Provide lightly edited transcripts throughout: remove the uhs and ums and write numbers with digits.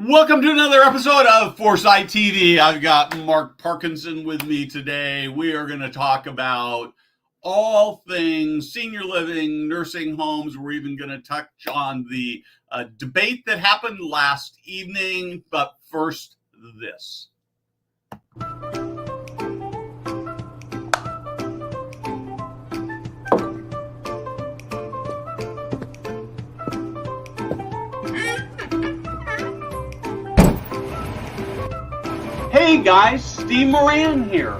Welcome to another episode of Foresight TV. I've got Mark Parkinson with me today. We are going to talk about all things senior living, nursing homes. We're even going to touch on the debate that happened last evening. But first, this. Hey guys, Steve Moran here.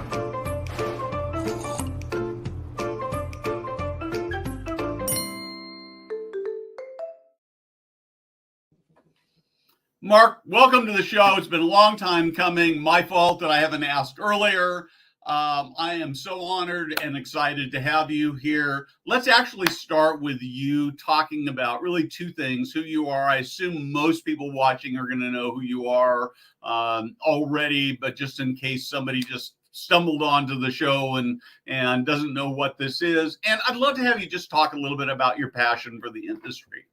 Mark, welcome to the show. It's been a long time coming. My fault that I haven't asked earlier. I am so honored and excited to have you here. Let's actually start with you talking about really two things: who you are. I assume most people watching are going to know who you are already, but just in case somebody just stumbled onto the show and doesn't know what this is. And I'd love to have you just talk a little bit about your passion for the industry.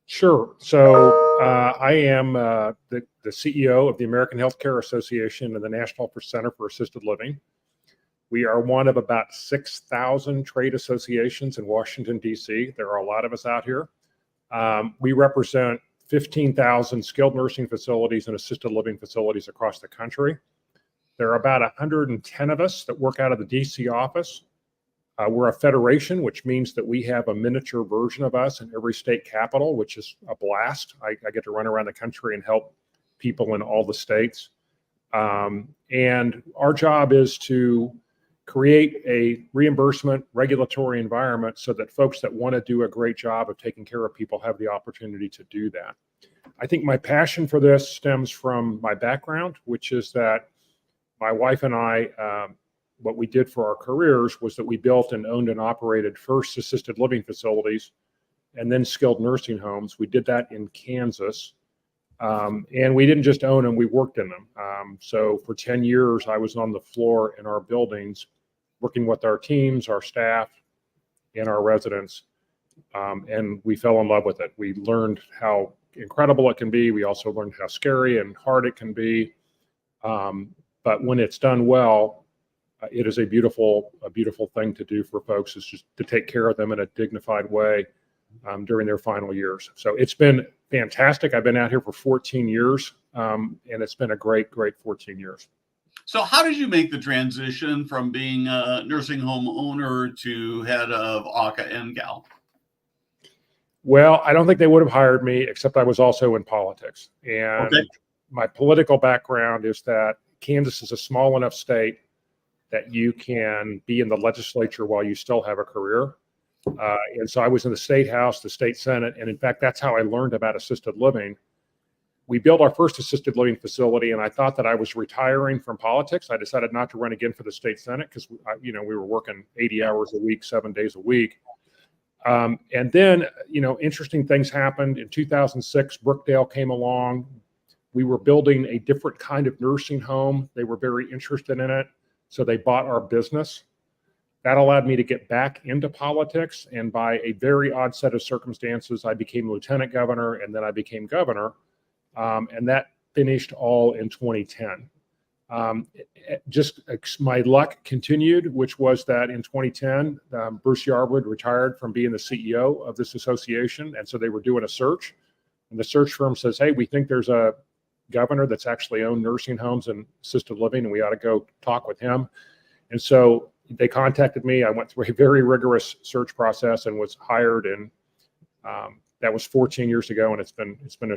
Sure. So I am the CEO of the American Healthcare Association and the National Center for Assisted Living. We are one of about 6,000 trade associations in Washington, D.C. There are a lot of us out here. We represent 15,000 skilled nursing facilities and assisted living facilities across the country. There are about 110 of us that work out of the D.C. office. We're a federation, which means that we have a miniature version of us in every state capital, which is a blast. I get to run around the country and help people in all the states. And our job is to create a reimbursement regulatory environment so that folks that want to do a great job of taking care of people have the opportunity to do that. I think my passion for this stems from my background, which is that my wife and I, what we did for our careers was that we built and owned and operated first assisted living facilities and then skilled nursing homes. We did that in Kansas. And we didn't just own them, we worked in them. So for 10 years, I was on the floor in our buildings, working with our teams, our staff, and our residents. And we fell in love with it. We learned how incredible it can be. We also learned how scary and hard it can be. But when it's done well, it is a beautiful thing to do for folks, is just to take care of them in a dignified way during their final years. So it's been fantastic. I've been out here for 14 years, and it's been a great 14 years. So how did you make the transition from being a nursing home owner to head of AHCA and GAL? Well, I don't think they would have hired me, except I was also in politics. And My political background is that Kansas is a small enough state that you can be in the legislature while you still have a career. And so I was in the state house, the state senate, and in fact, that's how I learned about assisted living. We built our first assisted living facility, and I thought that I was retiring from politics. I decided not to run again for the state senate because we were working 80 hours a week, 7 days a week. And then, interesting things happened. In 2006, Brookdale came along. We were building a different kind of nursing home. They were very interested in it. So they bought our business. That allowed me to get back into politics. And by a very odd set of circumstances, I became lieutenant governor, and then I became governor. And that finished all in 2010. My luck continued, which was that in 2010, Bruce Yarwood retired from being the CEO of this association. And so they were doing a search. And the search firm says, hey, we think there's a governor that's actually owned nursing homes and assisted living, and we ought to go talk with him. And so they contacted me. I went through a very rigorous search process and was hired. And that was 14 years ago, and it's been a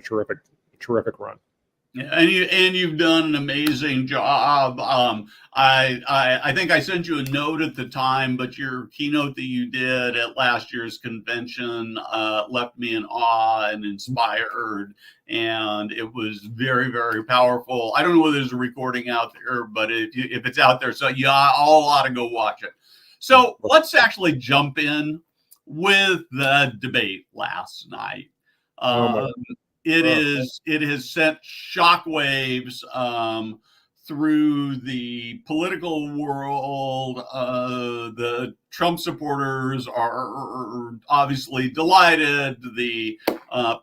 terrific run. Yeah, and you've done an amazing job. I think I sent you a note at the time, but your keynote that you did at last year's convention left me in awe and inspired, and it was very, very powerful. I don't know whether there's a recording out there, but if it's out there, so you all ought to go watch it. So let's actually jump in with the debate last night. It has sent shockwaves through the political world, the Trump supporters are obviously delighted. The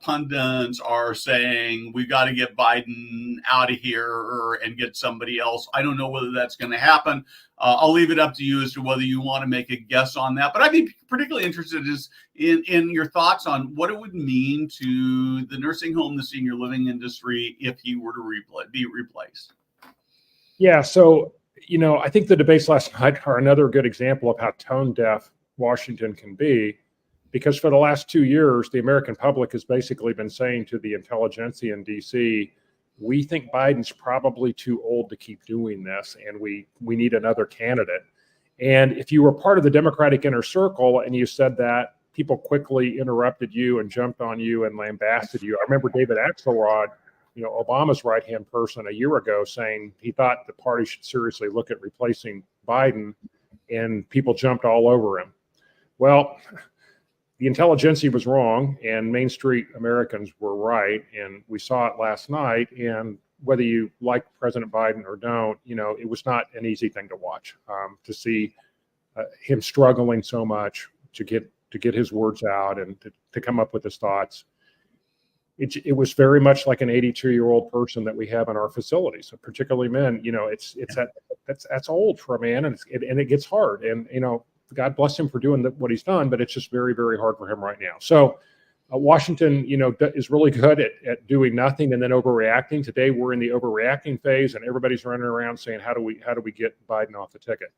pundits are saying we got to get Biden out of here and get somebody else. I don't know whether that's going to happen. I'll leave it up to you as to whether you want to make a guess on that. But I'd be particularly interested in your thoughts on what it would mean to the nursing home, the senior living industry, if he were to be replaced. Yeah. So, I think the debates last night are another good example of how tone deaf Washington can be, because for the last 2 years, the American public has basically been saying to the intelligentsia in DC, we think Biden's probably too old to keep doing this, and we need another candidate. And if you were part of the Democratic inner circle and you said that, people quickly interrupted you and jumped on you and lambasted you. I remember David Axelrod, Obama's right-hand person, a year ago saying he thought the party should seriously look at replacing Biden, and people jumped all over him. Well, the intelligentsia was wrong and Main Street Americans were right. And we saw it last night. And whether you like President Biden or don't, it was not an easy thing to watch, to see him struggling so much to get his words out and to come up with his thoughts. It was very much like an 82-year-old person that we have in our facilities, particularly men. That's old for a man, and it gets hard. And God bless him for doing what he's done, but it's just very, very hard for him right now. So Washington, is really good at doing nothing and then overreacting. Today, we're in the overreacting phase, and everybody's running around saying, how do we get Biden off the ticket?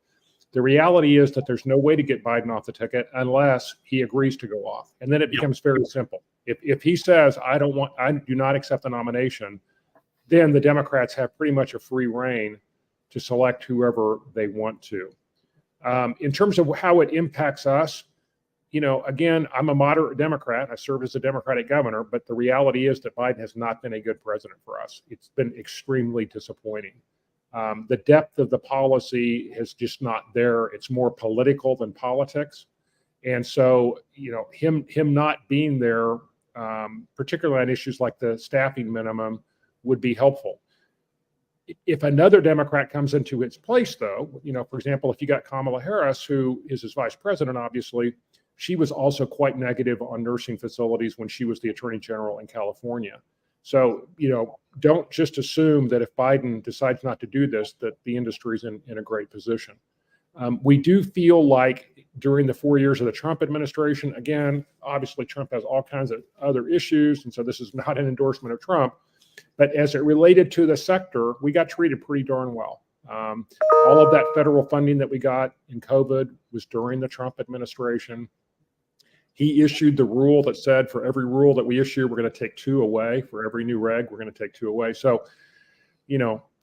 The reality is that there's no way to get Biden off the ticket unless he agrees to go off. And then it becomes very simple. If he says, I do not accept the nomination, then the Democrats have pretty much a free rein to select whoever they want to. In terms of how it impacts us, again, I'm a moderate Democrat. I serve as a Democratic governor, but the reality is that Biden has not been a good president for us. It's been extremely disappointing. The depth of the policy is just not there. It's more political than politics. And so, him not being there, particularly on issues like the staffing minimum, would be helpful. If another Democrat comes into its place, though, for example, if you got Kamala Harris, who is his vice president, obviously, she was also quite negative on nursing facilities when she was the attorney general in California. So, don't just assume that if Biden decides not to do this, that the industry is in a great position. We do feel like during the 4 years of the Trump administration, again, obviously Trump has all kinds of other issues, and so this is not an endorsement of Trump. But as it related to the sector, we got treated pretty darn well. All of that federal funding that we got in COVID was during the Trump administration. He issued the rule that said for every rule that we issue, we're going to take 2 away. For every new reg, we're going to take 2 away. So,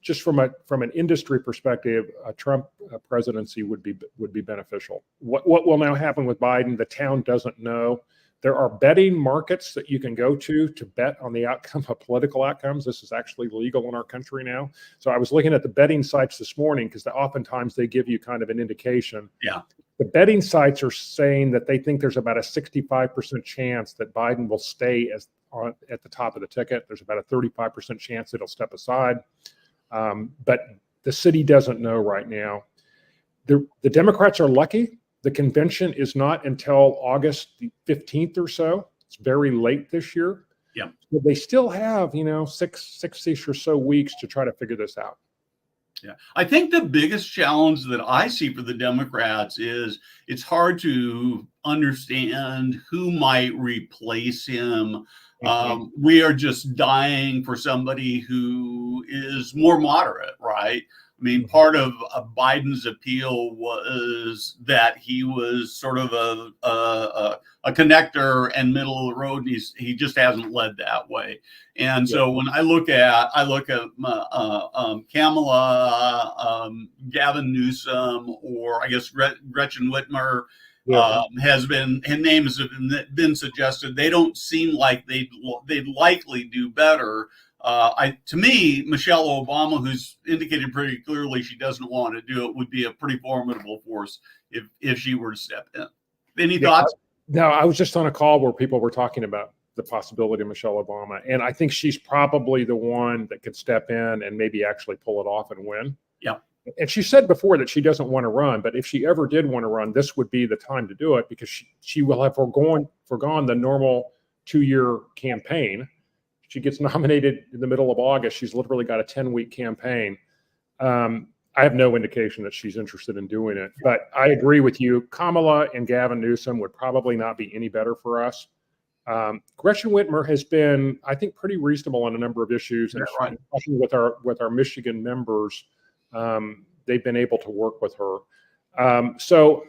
just from an industry perspective, a Trump presidency would be beneficial. What will now happen with Biden? The town doesn't know. There are betting markets that you can go to bet on the outcome of political outcomes. This is actually legal in our country now. So I was looking at the betting sites this morning because oftentimes they give you kind of an indication. Yeah. The betting sites are saying that they think there's about a 65% chance that Biden will stay at the top of the ticket. There's about a 35% chance that he'll step aside. But the city doesn't know right now. The Democrats are lucky. The convention is not until August 15th or so. It's very late this year. Yeah. But they still have, 6-ish or so weeks to try to figure this out. Yeah. I think the biggest challenge that I see for the Democrats is it's hard to understand who might replace him. We are just dying for somebody who is more moderate, right? I mean, part of Biden's appeal was that he was sort of a connector and middle of the road, and he just hasn't led that way. And so when I look at Kamala, Gavin Newsom, or I guess Gretchen Whitmer, her names have been suggested. They don't seem like they'd likely do better. To me, Michelle Obama, who's indicated pretty clearly she doesn't want to do it, would be a pretty formidable force if she were to step in. Any thoughts? No, I was just on a call where people were talking about the possibility of Michelle Obama. And I think she's probably the one that could step in and maybe actually pull it off and win. Yeah. And she said before that she doesn't want to run, but if she ever did want to run, this would be the time to do it, because she will have forgone the normal 2-year campaign. She gets nominated in the middle of August. She's literally got a 10-week campaign. I have no indication that she's interested in doing it, but I agree with you. Kamala and Gavin Newsom would probably not be any better for us. Gretchen Whitmer has been, I think, pretty reasonable on a number of issues, and right. with our Michigan members, they've been able to work with her. So,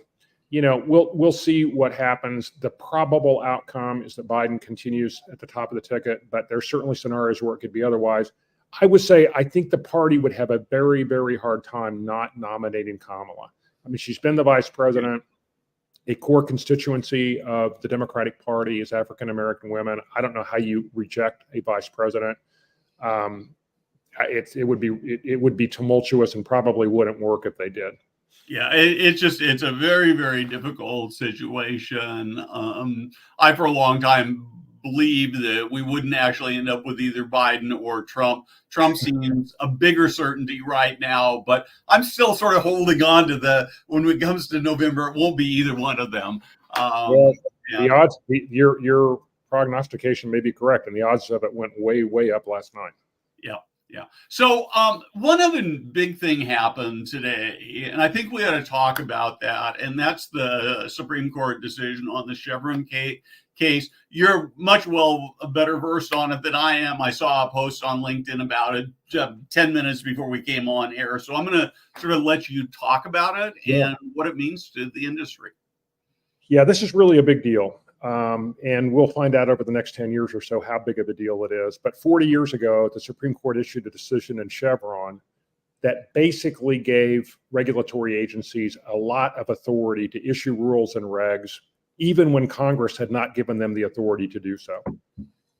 we'll see what happens. The probable outcome is that Biden continues at the top of the ticket, but there's certainly scenarios where it could be otherwise. I would say I think the party would have a very, very hard time not nominating Kamala. I mean, she's been the vice president. A core constituency of the Democratic Party is African-American women. I don't know how you reject a vice president. It would be tumultuous and probably wouldn't work if they did. Yeah, it's a very, very difficult situation. I, for a long time, believed that we wouldn't actually end up with either Biden or Trump. Trump seems a bigger certainty right now, but I'm still sort of holding on to when it comes to November, it won't be either one of them. The odds, your prognostication may be correct, and the odds of it went way, way up last night. Yeah. So one other big thing happened today, and I think we ought to talk about that, and that's the Supreme Court decision on the Chevron case. You're much better versed on it than I am. I saw a post on LinkedIn about it 10 minutes before we came on air. So I'm going to sort of let you talk about it and what it means to the industry. Yeah, this is really a big deal. And we'll find out over the next 10 years or so how big of a deal it is. But 40 years ago, the Supreme Court issued a decision in Chevron that basically gave regulatory agencies a lot of authority to issue rules and regs, even when Congress had not given them the authority to do so.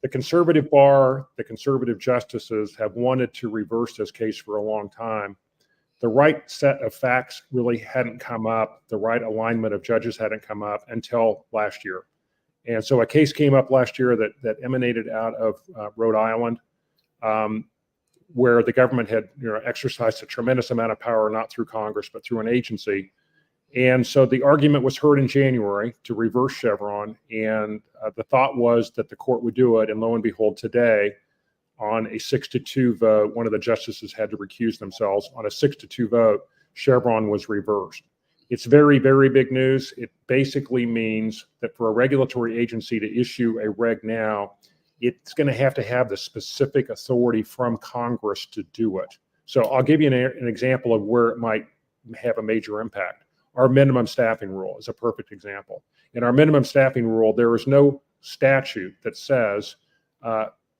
The conservative bar, the conservative justices have wanted to reverse this case for a long time. The right set of facts really hadn't come up. The right alignment of judges hadn't come up until last year. And so a case came up last year that emanated out of Rhode Island, where the government had exercised a tremendous amount of power, not through Congress, but through an agency. And so the argument was heard in January to reverse Chevron. And the thought was that the court would do it. And lo and behold, today, on a 6-2 vote, one of the justices had to recuse themselves. On a 6-2 vote, Chevron was reversed. It's very, very big news. It basically means that for a regulatory agency to issue a reg now, it's going to have the specific authority from Congress to do it. So I'll give you an example of where it might have a major impact. Our minimum staffing rule is a perfect example. In our minimum staffing rule, there is no statute that says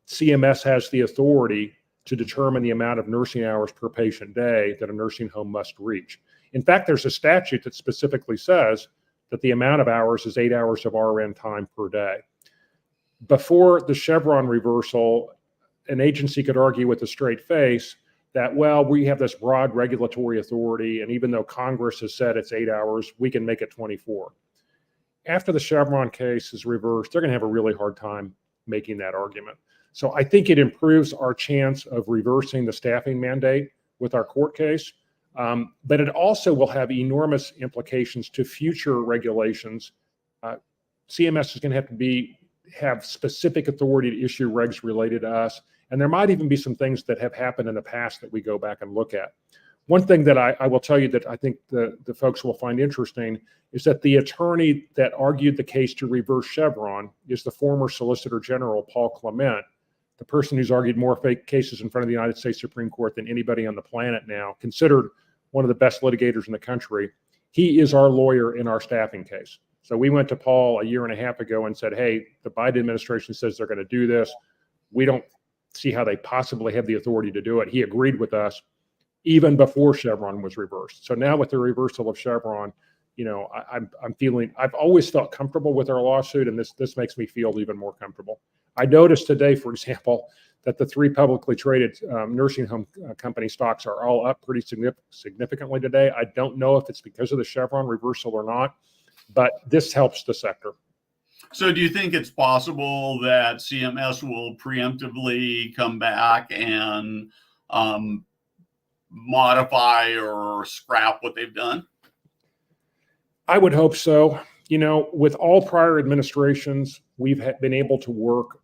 CMS has the authority to determine the amount of nursing hours per patient day that a nursing home must reach. In fact, there's a statute that specifically says that the amount of hours is 8 hours of RN time per day. Before the Chevron reversal, an agency could argue with a straight face that, well, we have this broad regulatory authority, and even though Congress has said it's 8 hours, we can make it 24. After the Chevron case is reversed, they're going to have a really hard time making that argument. So I think it improves our chance of reversing the staffing mandate with our court case. But it also will have enormous implications to future regulations. CMS is going to have to have specific authority to issue regs related to us. And there might even be some things that have happened in the past that we go back and look at. One thing that I will tell you that I think the folks will find interesting is that the attorney that argued the case to reverse Chevron is the former Solicitor General, Paul Clement, the person who's argued more fake cases in front of the United States Supreme Court than anybody on the planet now, considered one of the best litigators in the country. He is our lawyer in our staffing case. So we went to Paul a year and a half ago and said, hey, the Biden administration says they're going to do this. We don't see how they possibly have the authority to do it. He agreed with us even before Chevron was reversed. So now with the reversal of Chevron, I've always felt comfortable with our lawsuit, and this makes me feel even more comfortable. I noticed today, for example, that the 3 publicly traded nursing home company stocks are all up pretty significantly today. I don't know if it's because of the Chevron reversal or not, but this helps the sector. So do you think it's possible that CMS will preemptively come back and um, modify or scrap what they've done? I would hope so. You know, with all prior administrations, we've been able to work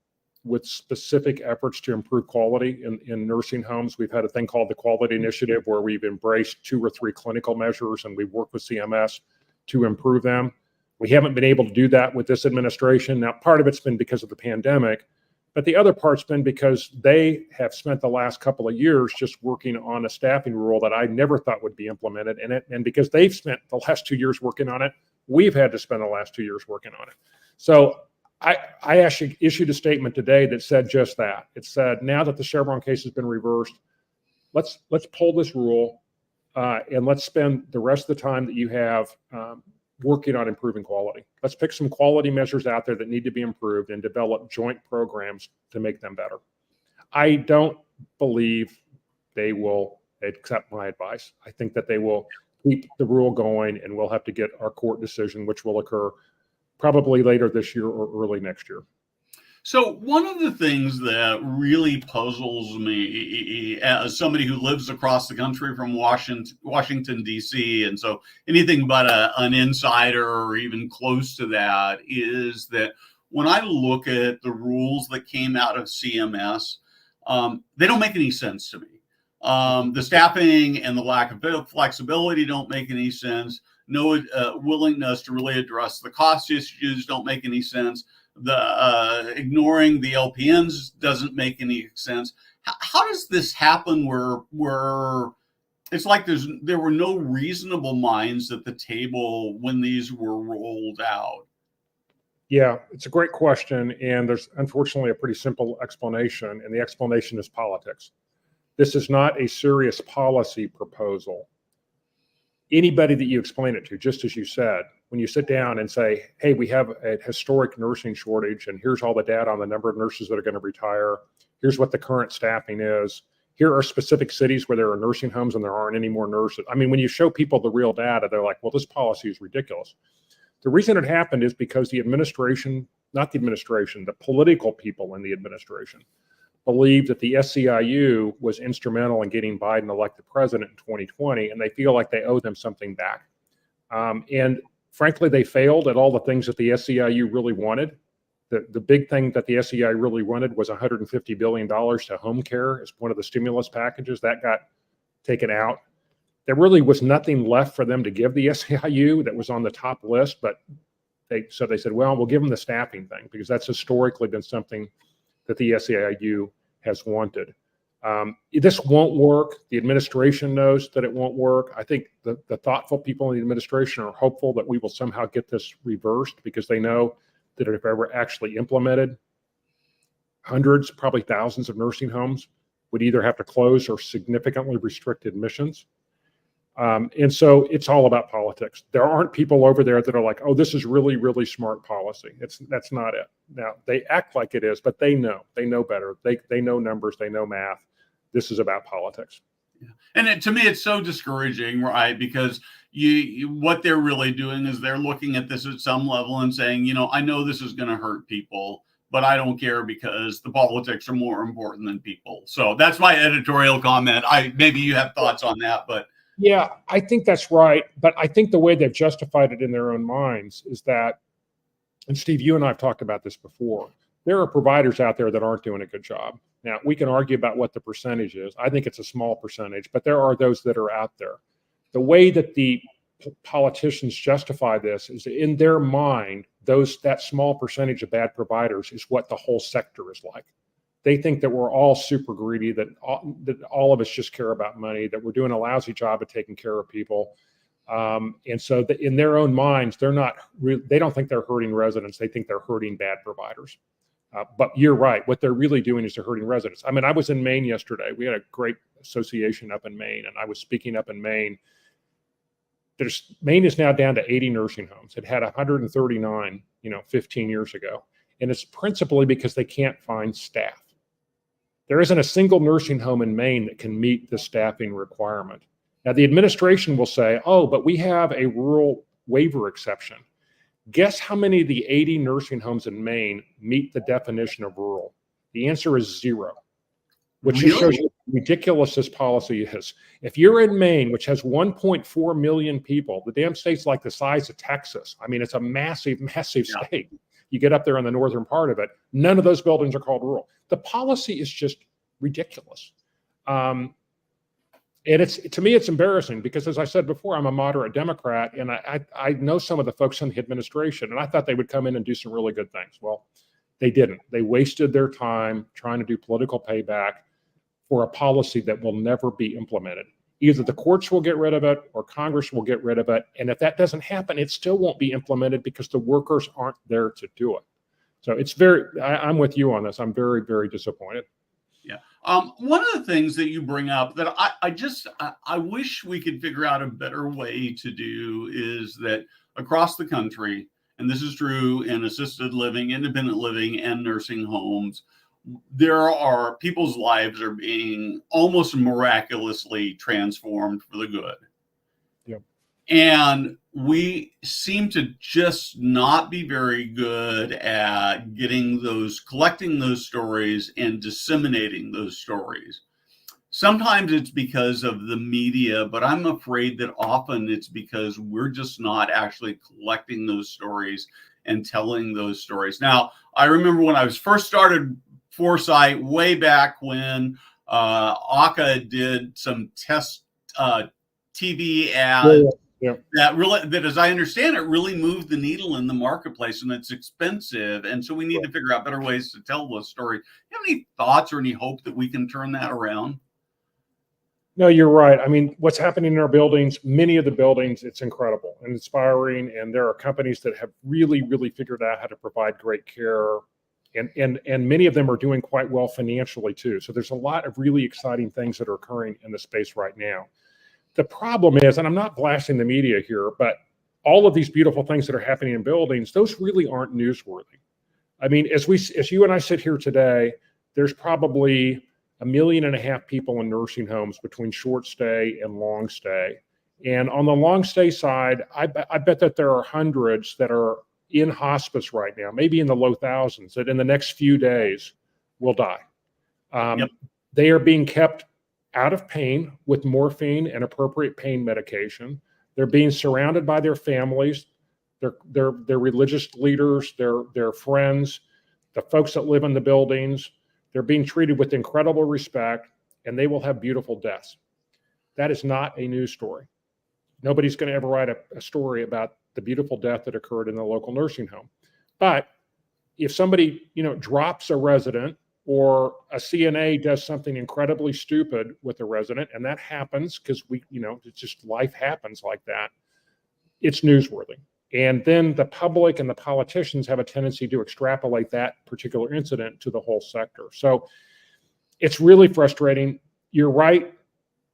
with specific efforts to improve quality in nursing homes. We've had a thing called the Quality Initiative where we've embraced 2 or 3 clinical measures and we've worked with CMS to improve them. We haven't been able to do that with this administration. Now, part of it's been because of the pandemic, but the other part's been because they have spent the last couple of years just working on a staffing rule that I never thought would be implemented. And because they've spent the last 2 years working on it, we've had to spend the last 2 years working on it. So I actually issued a statement today that said just that. It said, now that the Chevron case has been reversed, let's pull this rule and let's spend the rest of the time that you have working on improving quality. Let's pick some quality measures out there that need to be improved and develop joint programs to make them better. I don't believe they will accept my advice. I think that they will keep the rule going and we'll have to get our court decision, which will occur probably later this year or early next year. So one of the things that really puzzles me as somebody who lives across the country from Washington, D.C., and so anything but an insider or even close to that, is that when I look at the rules that came out of CMS, they don't make any sense to me. The staffing and the lack of flexibility don't make any sense. No willingness to really address the cost issues don't make any sense. The ignoring the LPNs doesn't make any sense. How does this happen where it's like there were no reasonable minds at the table when these were rolled out? Yeah, it's a great question. And there's unfortunately a pretty simple explanation. And the explanation is politics. This is not a serious policy proposal. Anybody that you explain it to, just as you said, when you sit down and say, hey, we have a historic nursing shortage, and here's all the data on the number of nurses that are going to retire. Here's what the current staffing is. Here are specific cities where there are nursing homes and there aren't any more nurses. I mean, when you show people the real data, they're like, well, this policy is ridiculous. The reason it happened is because the administration, not the administration, the political people in the administration believed that the SEIU was instrumental in getting Biden elected president in 2020, and they feel like they owe them something back. And frankly, they failed at all the things that the SEIU really wanted. The big thing that the SEIU really wanted was $150 billion to home care as one of the stimulus packages. That got taken out. There really was nothing left for them to give the SEIU that was on the top list, but they said, well, we'll give them the staffing thing because that's historically been something that the SEIU has wanted. This won't work. The administration knows that it won't work. I think the thoughtful people in the administration are hopeful that we will somehow get this reversed because they know that if ever actually implemented, hundreds, probably thousands of nursing homes would either have to close or significantly restrict admissions. And so it's all about politics. There aren't people over there that are like, oh, this is really, really smart policy. That's not it. Now, they act like it is, but they know better. They know numbers, they know math. This is about politics. Yeah. And to me, it's so discouraging, right? Because what they're really doing is they're looking at this at some level and saying, I know this is going to hurt people, but I don't care because the politics are more important than people. So that's my editorial comment. Maybe you have thoughts on that, but. Yeah, I think that's right. But I think the way they've justified it in their own minds is that, and Steve, you and I have talked about this before, there are providers out there that aren't doing a good job. Now, we can argue about what the percentage is. I think it's a small percentage, but there are those that are out there. The way that the politicians justify this is in their mind, that small percentage of bad providers is what the whole sector is like. They think that we're all super greedy, that all of us just care about money, that we're doing a lousy job of taking care of people. And so in their own minds, they don't think they're hurting residents. They think they're hurting bad providers. But you're right. What they're really doing is they're hurting residents. I mean, I was in Maine yesterday. We had a great association up in Maine, and I was speaking up in Maine. Maine is now down to 80 nursing homes. It had 139, 15 years ago. And it's principally because they can't find staff. There isn't a single nursing home in Maine that can meet the staffing requirement. Now, the administration will say, oh, but we have a rural waiver exception. Guess how many of the 80 nursing homes in Maine meet the definition of rural? The answer is 0, which just shows you how ridiculous this policy is. If you're in Maine, which has 1.4 million people, the damn state's like the size of Texas. I mean, it's a massive, massive state. You get up there in the northern part of it, none of those buildings are called rural. The policy is just ridiculous. And to me, it's embarrassing because, as I said before, I'm a moderate Democrat, and I know some of the folks in the administration, and I thought they would come in and do some really good things. Well, they didn't. They wasted their time trying to do political payback for a policy that will never be implemented. Either the courts will get rid of it or Congress will get rid of it. And if that doesn't happen, it still won't be implemented because the workers aren't there to do it. So it's I'm with you on this. I'm very, very disappointed. Yeah. One of the things that you bring up that I wish we could figure out a better way to do is that across the country, and this is true in assisted living, independent living, and nursing homes, people's lives are being almost miraculously transformed for the good. Yep. And we seem to just not be very good at collecting those stories and disseminating those stories. Sometimes it's because of the media, but I'm afraid that often it's because we're just not actually collecting those stories and telling those stories. Now, I remember when I was first started Foresight way back when AHCA did some test TV ads that, as I understand it, really moved the needle in the marketplace, and it's expensive. And so we need to figure out better ways to tell those stories. Do you have any thoughts or any hope that we can turn that around? No, you're right. I mean, what's happening in our buildings, many of the buildings, it's incredible and inspiring. And there are companies that have really, really figured out how to provide great care. And many of them are doing quite well financially too. So there's a lot of really exciting things that are occurring in the space right now. The problem is, and I'm not blasting the media here, but all of these beautiful things that are happening in buildings, those really aren't newsworthy. I mean, as you and I sit here today, there's probably 1.5 million people in nursing homes between short stay and long stay. And on the long stay side, I bet that there are hundreds that are in hospice right now, maybe in the low thousands, that in the next few days will die. They are being kept out of pain with morphine and appropriate pain medication. They're being surrounded by their families, their religious leaders, their friends, the folks that live in the buildings. They're being treated with incredible respect, and they will have beautiful deaths. That is not a news story. Nobody's going to ever write a story about the beautiful death that occurred in the local nursing home. But if somebody, drops a resident, or a CNA does something incredibly stupid with a resident, and that happens because it's just life happens like that, it's newsworthy. And then the public and the politicians have a tendency to extrapolate that particular incident to the whole sector. So it's really frustrating. You're right.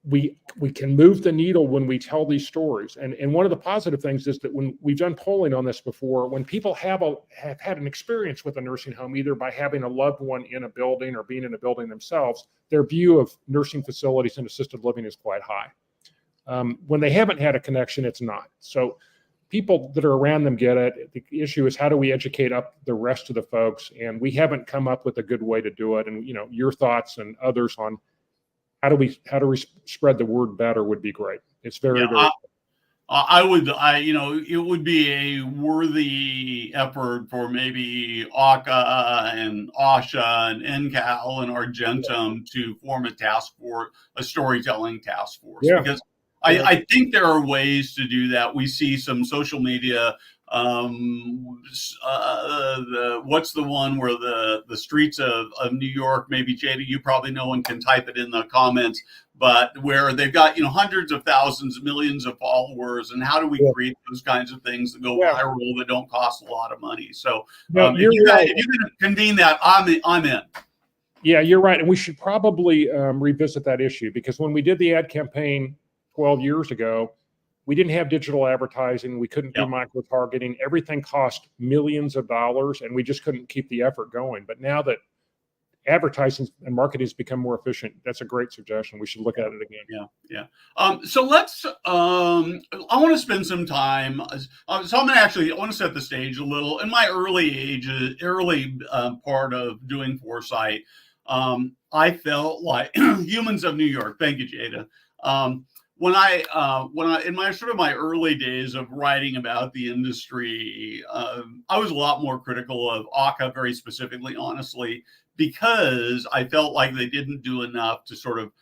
We can move the needle when we tell these stories. And one of the positive things is that when we've done polling on this before, when people have had an experience with a nursing home, either by having a loved one in a building or being in a building themselves, their view of nursing facilities and assisted living is quite high. When they haven't had a connection, it's not. So people that are around them get it. The issue is, how do we educate up the rest of the folks? And we haven't come up with a good way to do it. And your thoughts and others on how do we spread the word better would be great. It's very. It would be a worthy effort for maybe AHCA and AHCA and NCAL and Argentum to form a task force, a storytelling task force. Yeah. Because I think there are ways to do that. We see some social media. What's the one where the streets of New York, maybe Jada, you probably know and can type it in the comments, but where they've got, hundreds of thousands, millions of followers, and how do we create those kinds of things that go viral that don't cost a lot of money? So if you can convene that, I'm in. Yeah, you're right. And we should probably revisit that issue, because when we did the ad campaign 12 years ago, we didn't have digital advertising. We couldn't do micro-targeting. Everything cost millions of dollars, and we just couldn't keep the effort going. But now that advertising and marketing has become more efficient. That's a great suggestion. We should look at it again. Yeah. So let's, I want to spend some time. So I want to set the stage a little. In my early part of doing foresight, I felt like Humans of New York. Thank you, Jada. When I in my sort of my early days of writing about the industry, I was a lot more critical of AHCA, very specifically, honestly, because I felt like they didn't do enough to sort of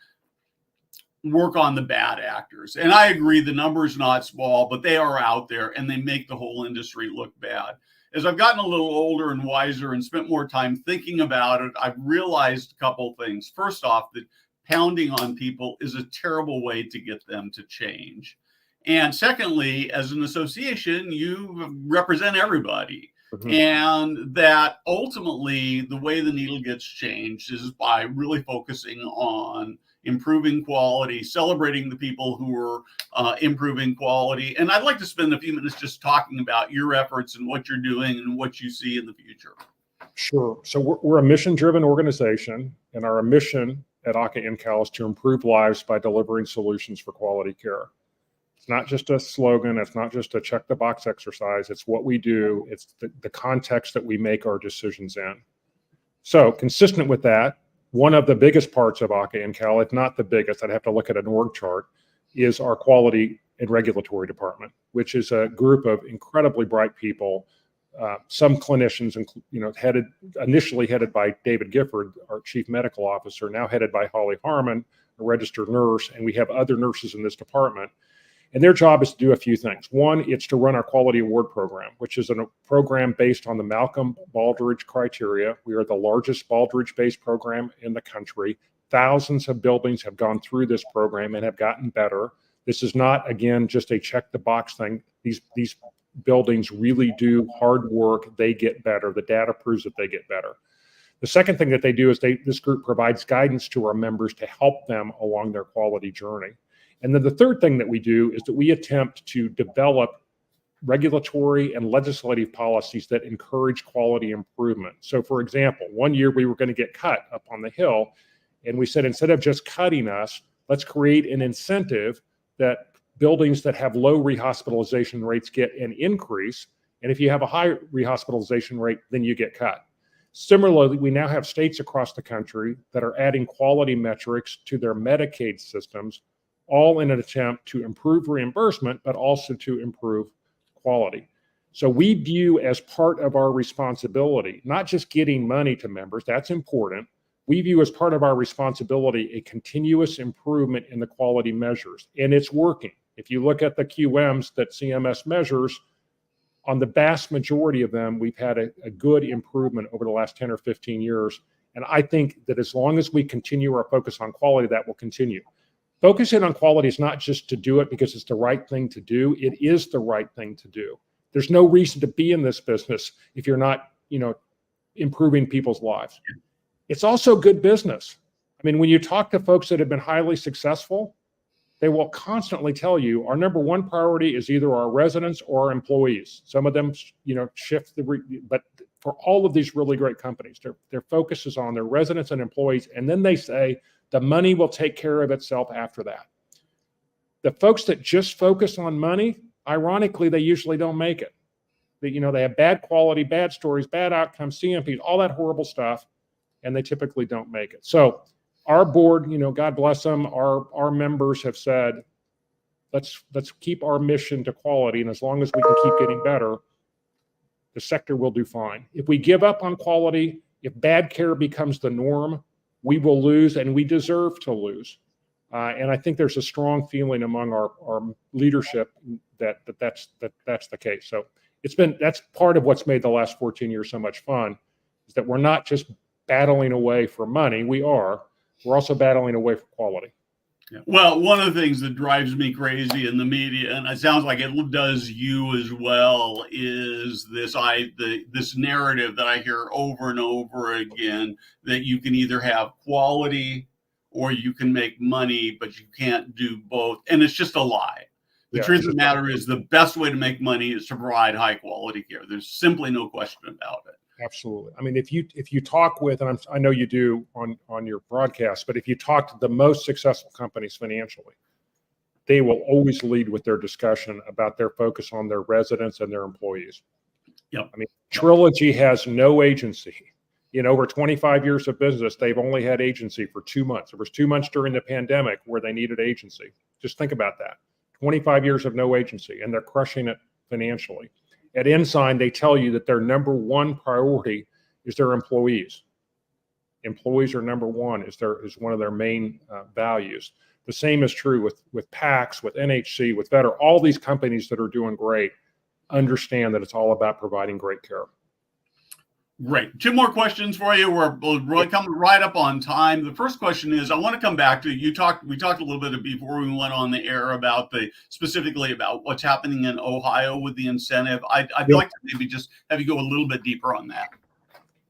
work on the bad actors. And I agree, the number's not small, but they are out there and they make the whole industry look bad. As I've gotten a little older and wiser and spent more time thinking about it, I've realized a couple things. First off, that pounding on people is a terrible way to get them to change. And secondly, as an association, you represent everybody. Mm-hmm. And that ultimately the way the needle gets changed is by really focusing on improving quality, celebrating the people who are improving quality. And I'd like to spend a few minutes just talking about your efforts and what you're doing and what you see in the future. Sure. So we're a mission-driven organization, and our mission at AHCA InCal is to improve lives by delivering solutions for quality care. It's not just a slogan. It's not just a check the box exercise. It's what we do. It's the context that we make our decisions in. So consistent with that, one of the biggest parts of AHCA InCal, if not the biggest, I'd have to look at an org chart, is our quality and regulatory department, which is a group of incredibly bright people. Some clinicians, initially headed by David Gifford, our chief medical officer, now headed by Holly Harmon, a registered nurse, and we have other nurses in this department. And their job is to do a few things. One, it's to run our quality award program, which is a program based on the Malcolm Baldrige criteria. We are the largest Baldrige-based program in the country. Thousands of buildings have gone through this program and have gotten better. This is not, again, just a check the box thing. These buildings really do hard work. They get better. The data proves that they get better. The second thing that they do is this group provides guidance to our members to help them along their quality journey. And then the third thing that we do is that we attempt to develop regulatory and legislative policies that encourage quality improvement. So for example, one year we were going to get cut up on the Hill, and we said, instead of just cutting us, let's create an incentive that buildings that have low rehospitalization rates get an increase. And if you have a high rehospitalization rate, then you get cut. Similarly, we now have states across the country that are adding quality metrics to their Medicaid systems, all in an attempt to improve reimbursement, but also to improve quality. So we view as part of our responsibility, not just getting money to members, that's important. We view as part of our responsibility a continuous improvement in the quality measures, and it's working. If you look at the QMs that CMS measures, on the vast majority of them, we've had a good improvement over the last 10 or 15 years. And I think that as long as we continue our focus on quality, that will continue. Focusing on quality is not just to do it because it's the right thing to do. It is the right thing to do. There's no reason to be in this business if you're not, improving people's lives. It's also good business. I mean, when you talk to folks that have been highly successful, they will constantly tell you our number one priority is either our residents or our employees. Some of them, shift but for all of these really great companies, their focus is on their residents and employees. And then they say the money will take care of itself after that. The folks that just focus on money, ironically, they usually don't make it. They have bad quality, bad stories, bad outcomes, CMPs, all that horrible stuff, and they typically don't make it. So our board, God bless them, our members have said, let's keep our mission to quality. And as long as we can keep getting better, the sector will do fine. If we give up on quality, if bad care becomes the norm, we will lose, and we deserve to lose. And I think there's a strong feeling among our leadership that's the case. So that's part of what's made the last 14 years so much fun, is that we're not just battling away for money. We're also battling away for quality. Yeah. Well, one of the things that drives me crazy in the media, and it sounds like it does you as well, is this narrative that I hear over and over again, that you can either have quality or you can make money, but you can't do both. And it's just a lie. The truth of the matter is the best way to make money is to provide high quality care. There's simply no question about it. Absolutely. I mean, if you talk with, and I know you do on your broadcast, but if you talk to the most successful companies financially, they will always lead with their discussion about their focus on their residents and their employees. Yep. I mean, Trilogy has no agency. In over 25 years of business, they've only had agency for 2 months. There was 2 months during the pandemic where they needed agency. Just think about that. 25 years of no agency, and they're crushing it financially. At Ensign, they tell you that their number one priority is their employees. Employees are number one, is one of their main values. The same is true with PACS, with NHC, with Vetter. All these companies that are doing great understand that it's all about providing great care. Great. 2 more questions for you. We're really coming right up on time. The first question is, I want to come back to, we talked a little bit before we went on the air about specifically about what's happening in Ohio with the incentive. I'd like to maybe just have you go a little bit deeper on that.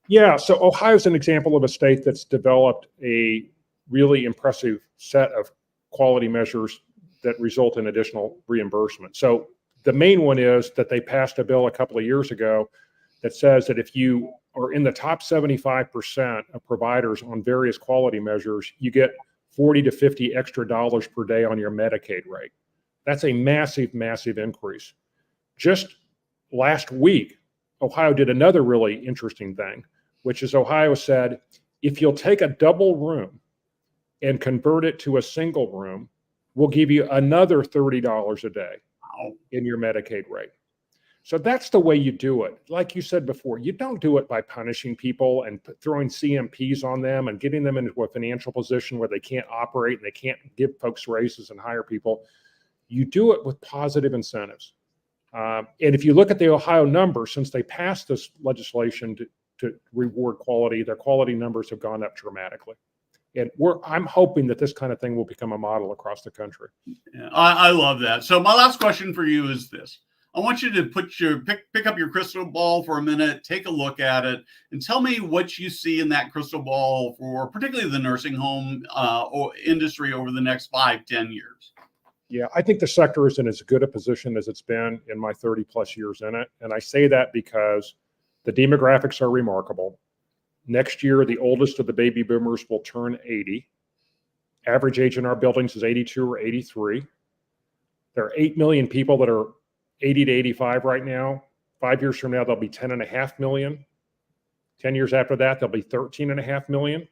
Yeah. So Ohio is an example of a state that's developed a really impressive set of quality measures that result in additional reimbursement. So the main one is that they passed a bill a couple of years ago that says that if you are in the top 75% of providers on various quality measures, you get 40 to 50 extra dollars per day on your Medicaid rate. That's a massive, massive increase. Just last week, Ohio did another really interesting thing, which is Ohio said, if you'll take a double room and convert it to a single room, we'll give you another $30 a day in your Medicaid rate. So that's the way you do it. Like you said before, you don't do it by punishing people and throwing CMPs on them and getting them into a financial position where they can't operate and they can't give folks raises and hire people. You do it with positive incentives. And if you look at the Ohio numbers, since they passed this legislation to reward quality, their quality numbers have gone up dramatically. And I'm hoping that this kind of thing will become a model across the country. Yeah, I love that. So my last question for you is this. I want you to pick up your crystal ball for a minute, take a look at it, and tell me what you see in that crystal ball for particularly the nursing home industry over the next 5-10 years. Yeah, I think the sector is in as good a position as it's been in my 30 plus years in it. And I say that because the demographics are remarkable. Next year, the oldest of the baby boomers will turn 80. Average age in our buildings is 82 or 83. There are 8 million people that are 80 to 85 right now. 5 years from now, there'll be 10.5 million. 10 years after that, there'll be 13.5 million.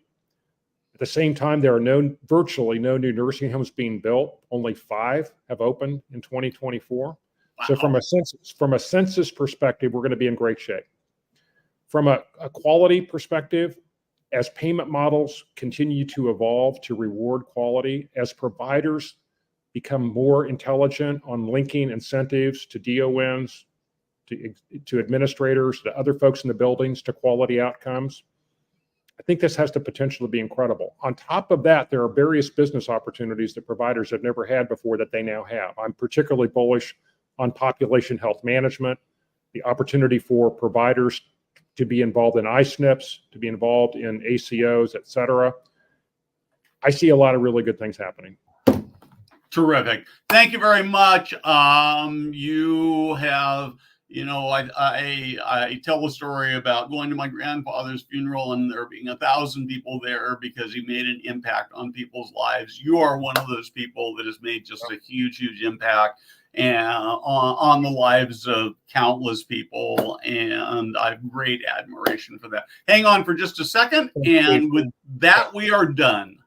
At the same time, there are virtually no new nursing homes being built. Only 5 have opened in 2024. Wow. So from a census perspective, we're going to be in great shape. From a quality perspective, as payment models continue to evolve to reward quality, as providers become more intelligent on linking incentives to DONs, to administrators, to other folks in the buildings, to quality outcomes, I think this has the potential to be incredible. On top of that, there are various business opportunities that providers have never had before that they now have. I'm particularly bullish on population health management, the opportunity for providers to be involved in ISNPs, to be involved in ACOs, et cetera. I see a lot of really good things happening. Terrific. Thank you very much. You have, I tell a story about going to my grandfather's funeral and there being 1,000 people there because he made an impact on people's lives. You are one of those people that has made just a huge, huge impact and on the lives of countless people. And I have great admiration for that. Hang on for just a second. And with that, we are done.